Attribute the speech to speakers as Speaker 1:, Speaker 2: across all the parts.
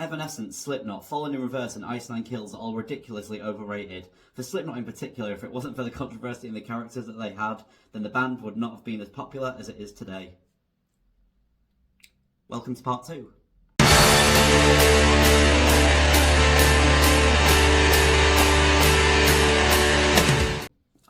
Speaker 1: Evanescence, Slipnot, Fallen in Reverse and Ice9 Kills are all ridiculously overrated. For Slipnot in particular, if it wasn't for the controversy and the characters that they had, then the band would not have been as popular as it is today. Welcome to part 2.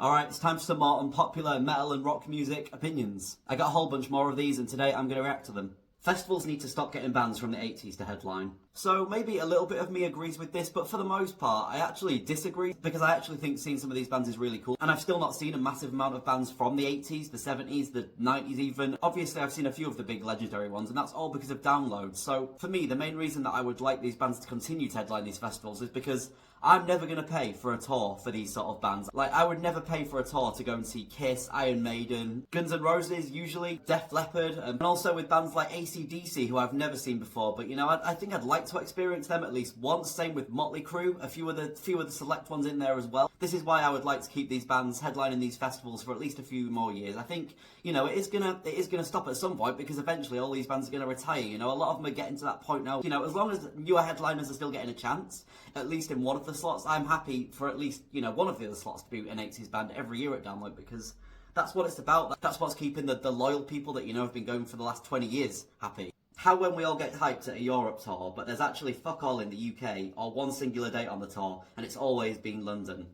Speaker 1: Alright, it's time for some more unpopular metal and rock music opinions. I got a whole bunch more of these and today I'm going to react to them. Festivals need to stop getting bands from the 80s to headline. So maybe a little bit of me agrees with this, but for the most part I actually disagree, because I actually think seeing some of these bands is really cool. And I've still not seen a massive amount of bands from the 80s, the 70s, the 90s even. Obviously I've seen a few of the big legendary ones, and that's all because of downloads. So for me, the main reason that I would like these bands to continue to headline these festivals is because I'm never going to pay for a tour for these sort of bands. Like, I would never pay for a tour to go and see Kiss, Iron Maiden, Guns N' Roses usually, Def Leppard, and also with bands like AC/DC, who I've never seen before, but you know, I think I'd like to experience them at least once. Same with Motley Crue, a few of the select ones in there as well. This is why I would like to keep these bands headlining these festivals for at least a few more years. I think, you know, it is gonna stop at some point, because eventually all these bands are gonna retire. You know, a lot of them are getting to that point now. You know, as long as newer headliners are still getting a chance, at least in one of the slots, I'm happy for at least, you know, one of the other slots to be an 80s band every year at Download, because that's what it's about. That's what's keeping the loyal people that, you know, have been going for the last 20 years happy. How when we all get hyped at a Europe tour, but there's actually fuck all in the UK, or one singular date on the tour, and it's always been London.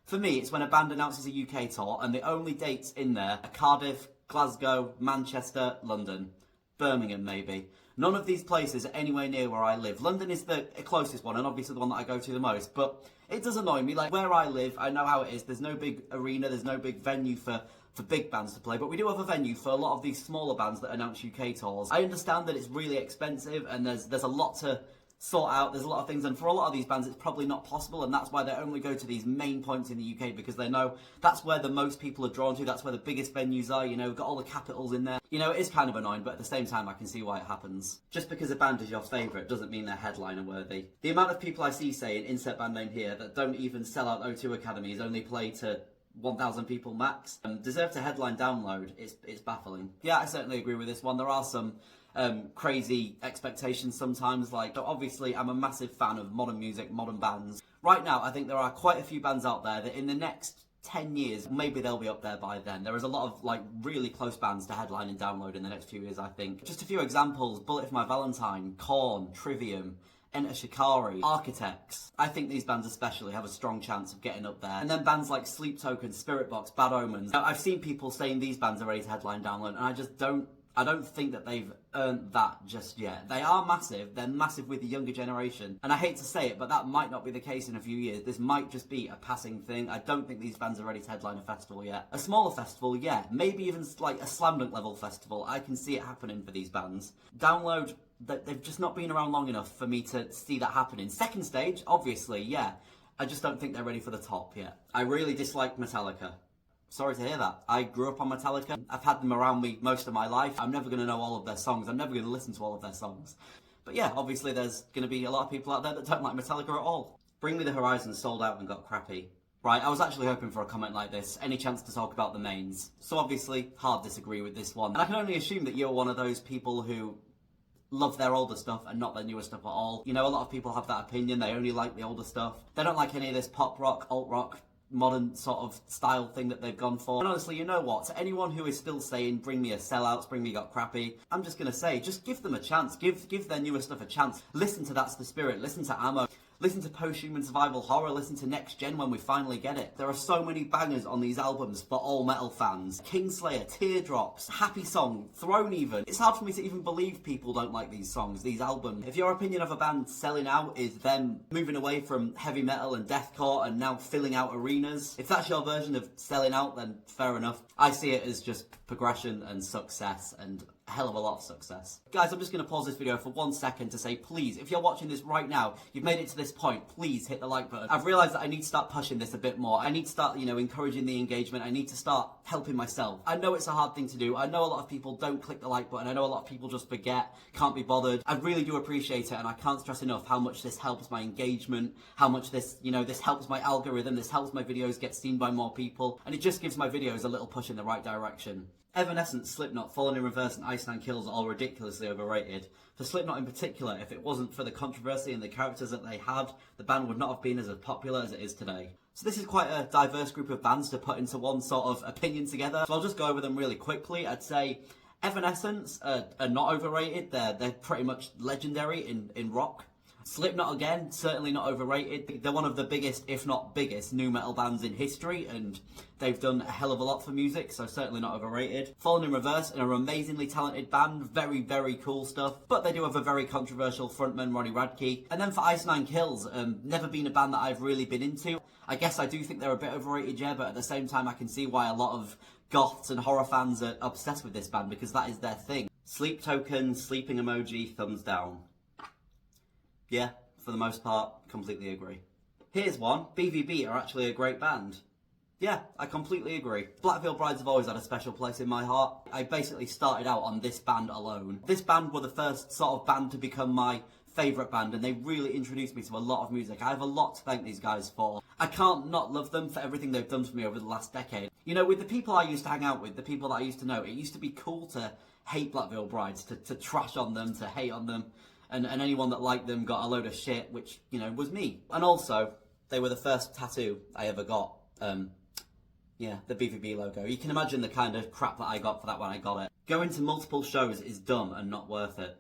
Speaker 1: For me, it's when a band announces a UK tour, and the only dates in there are Cardiff, Glasgow, Manchester, London. Birmingham, maybe. None of these places are anywhere near where I live. London is the closest one, and obviously the one that I go to the most, but it does annoy me. Like, where I live, I know how it is. There's no big arena, there's no big venue for big bands to play, but we do have a venue for a lot of these smaller bands that announce UK tours. I understand that it's really expensive, and there's a lot to sort out, there's a lot of things, and for a lot of these bands it's probably not possible, and that's why they only go to these main points in the UK, because they know that's where the most people are drawn to, that's where the biggest venues are, you know, got all the capitals in there. You know, it is kind of annoying, but at the same time I can see why it happens. Just because a band is your favourite doesn't mean they're headliner worthy. The amount of people I see saying, insert band name here, that don't even sell out O2 Academies, only play to 1,000 people max, deserve to headline Download, it's baffling. Yeah, I certainly agree with this one. There are some crazy expectations sometimes. Like, obviously I'm a massive fan of modern music, modern bands. Right now I think there are quite a few bands out there that in the next 10 years, maybe they'll be up there by then. There is a lot of like really close bands to headline and Download in the next few years, I think. Just a few examples: Bullet for My Valentine, Korn, Trivium, Enter Shikari, Architects. I think these bands especially have a strong chance of getting up there. And then bands like Sleep Token, Spirit Box, Bad Omens. Now, I've seen people saying these bands are ready to headline Download, and I don't think that they've earned that just yet. They are massive, they're massive with the younger generation, and I hate to say it, but that might not be the case in a few years. This might just be a passing thing. I don't think these bands are ready to headline a festival yet. A smaller festival, yeah, maybe even like a Slam Dunk level festival, I can see it happening for these bands. Download, they've just not been around long enough for me to see that happening. Second stage, obviously, yeah, I just don't think they're ready for the top yet. I really dislike Metallica. Sorry to hear that. I grew up on Metallica. I've had them around me most of my life. I'm never going to know all of their songs. I'm never going to listen to all of their songs. But yeah, obviously there's going to be a lot of people out there that don't like Metallica at all. Bring Me the Horizon sold out and got crappy. Right, I was actually hoping for a comment like this. Any chance to talk about the mains? So obviously, hard disagree with this one. And I can only assume that you're one of those people who love their older stuff and not their newer stuff at all. You know, a lot of people have that opinion. They only like the older stuff. They don't like any of this pop rock, alt rock, modern sort of style thing that they've gone for. And honestly, you know what? To anyone who is still saying, bring me a sellouts, bring me got crappy, I'm just gonna say, just give them a chance. Give their newer stuff a chance. Listen to That's the Spirit. Listen to Ammo. Listen to Post-Human Survival Horror, listen to Next Gen when we finally get it. There are so many bangers on these albums for all metal fans. Kingslayer, Teardrops, Happy Song, Throne even. It's hard for me to even believe people don't like these songs, these albums. If your opinion of a band selling out is them moving away from heavy metal and deathcore and now filling out arenas, if that's your version of selling out, then fair enough. I see it as just progression and success, and a hell of a lot of success. Guys, I'm just going to pause this video for 1 second to say, please, if you're watching this right now, you've made it to this point, please hit the like button. I've realised that I need to start pushing this a bit more. I need to start, you know, encouraging the engagement. I need to start helping myself. I know it's a hard thing to do. I know a lot of people don't click the like button. I know a lot of people just forget, can't be bothered. I really do appreciate it, and I can't stress enough how much this helps my engagement, how much this, you know, this helps my algorithm, this helps my videos get seen by more people, and it just gives my videos a little push in the right direction. Evanescence, Slipnot, Fallen in Reverse and Ice Nine Kills are all ridiculously overrated. For Slipnot in particular, if it wasn't for the controversy and the characters that they had, the band would not have been as popular as it is today. So this is quite a diverse group of bands to put into one sort of opinion together, so I'll just go over them really quickly. I'd say Evanescence are not overrated, they're pretty much legendary in rock. Slipknot, again, certainly not overrated. They're one of the biggest, if not biggest, nu metal bands in history, and they've done a hell of a lot for music, so certainly not overrated. Fallen in Reverse, an amazingly talented band, very, very cool stuff, but they do have a very controversial frontman, Ronnie Radke. And then for Ice Nine Kills, never been a band that I've really been into. I guess I do think they're a bit overrated, yeah, but at the same time I can see why a lot of goths and horror fans are obsessed with this band, because that is their thing. Sleep token, sleeping emoji, thumbs down. Yeah, for the most part, completely agree. Here's one. BVB are actually a great band. Yeah, I completely agree. Black Veil Brides have always had a special place in my heart. I basically started out on this band alone. This band were the first sort of band to become my favourite band, and they really introduced me to a lot of music. I have a lot to thank these guys for. I can't not love them for everything they've done for me over the last decade. You know, with the people I used to hang out with, the people that I used to know, it used to be cool to hate Black Veil Brides, to trash on them, to hate on them. And anyone that liked them got a load of shit, which, you know, was me. And also, they were the first tattoo I ever got. Yeah, the BVB logo. You can imagine the kind of crap that I got for that when I got it. Going to multiple shows is dumb and not worth it.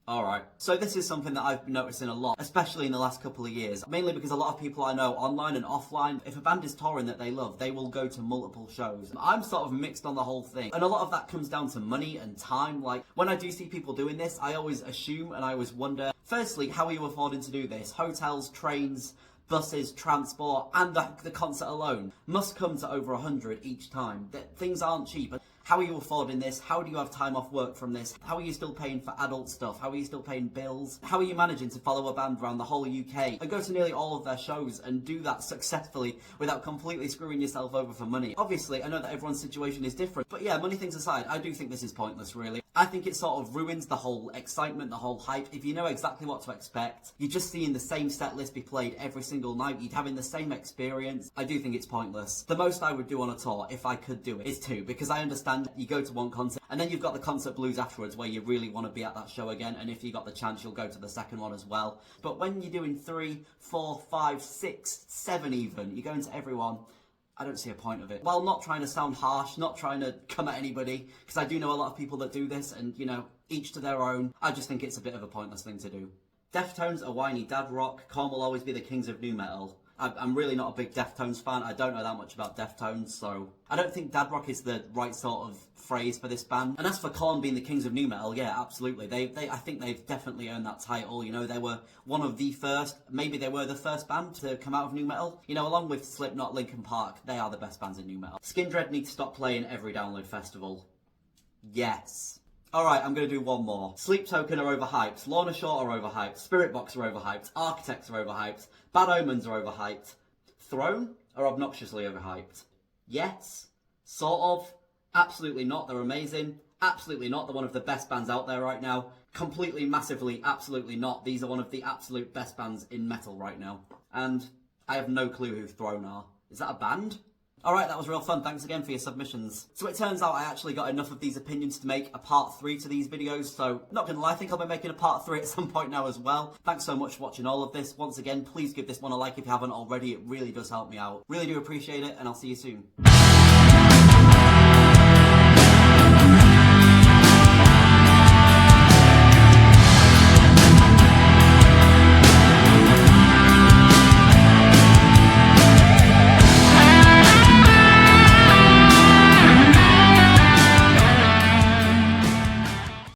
Speaker 1: Alright, so this is something that I've been noticing a lot, especially in the last couple of years. Mainly because a lot of people I know, online and offline, if a band is touring that they love, they will go to multiple shows. I'm sort of mixed on the whole thing, and a lot of that comes down to money and time. Like, when I do see people doing this, I always assume and I always wonder, firstly, how are you affording to do this? Hotels, trains, buses, transport, and the concert alone must come to over 100 each time. Things aren't cheap. How are you affording this? How do you have time off work from this? How are you still paying for adult stuff? How are you still paying bills? How are you managing to follow a band around the whole UK and go to nearly all of their shows and do that successfully without completely screwing yourself over for money? Obviously, I know that everyone's situation is different, but yeah, money things aside, I do think this is pointless, really. I think it sort of ruins the whole excitement, the whole hype. If you know exactly what to expect, you're just seeing the same set list be played every single night, you're having the same experience. I do think it's pointless. The most I would do on a tour, if I could do it, is two, because I understand you go to one concert and then you've got the concert blues afterwards where you really want to be at that show again, and if you got the chance you'll go to the second one as well. But when you're doing 3, 4, 5, 6, 7 even, you're going to everyone, I don't see a point of it. While not trying to sound harsh, not trying to come at anybody, because I do know a lot of people that do this, and, you know, each to their own, I just think it's a bit of a pointless thing to do. Deftones are whiny dad rock. Korn will always be the kings of nu metal. I'm really not a big Deftones fan. I don't know that much about Deftones, so I don't think dad rock is the right sort of phrase for this band. And as for Korn being the kings of nu metal, yeah, absolutely. I think they've definitely earned that title. You know, they were one of the first, maybe they were the first band to come out of nu metal. You know, along with Slipknot, Linkin Park, they are the best bands in nu metal. Skindred need to stop playing every download festival. Yes. Alright, I'm going to do one more. Sleep Token are overhyped, Lorna Shore are overhyped, Spirit Box are overhyped, Architects are overhyped, Bad Omens are overhyped, Throne are obnoxiously overhyped. Yes, sort of, absolutely not, they're amazing, absolutely not, they're one of the best bands out there right now, completely, massively, absolutely not, these are one of the absolute best bands in metal right now. And I have no clue who Throne are. Is that a band? Alright, that was real fun. Thanks again for your submissions. So it turns out I actually got enough of these opinions to make a part 3 to these videos, so not gonna lie, I think I'll be making a part 3 at some point now as well. Thanks so much for watching all of this. Once again, please give this one a like if you haven't already. It really does help me out. Really do appreciate it, and I'll see you soon.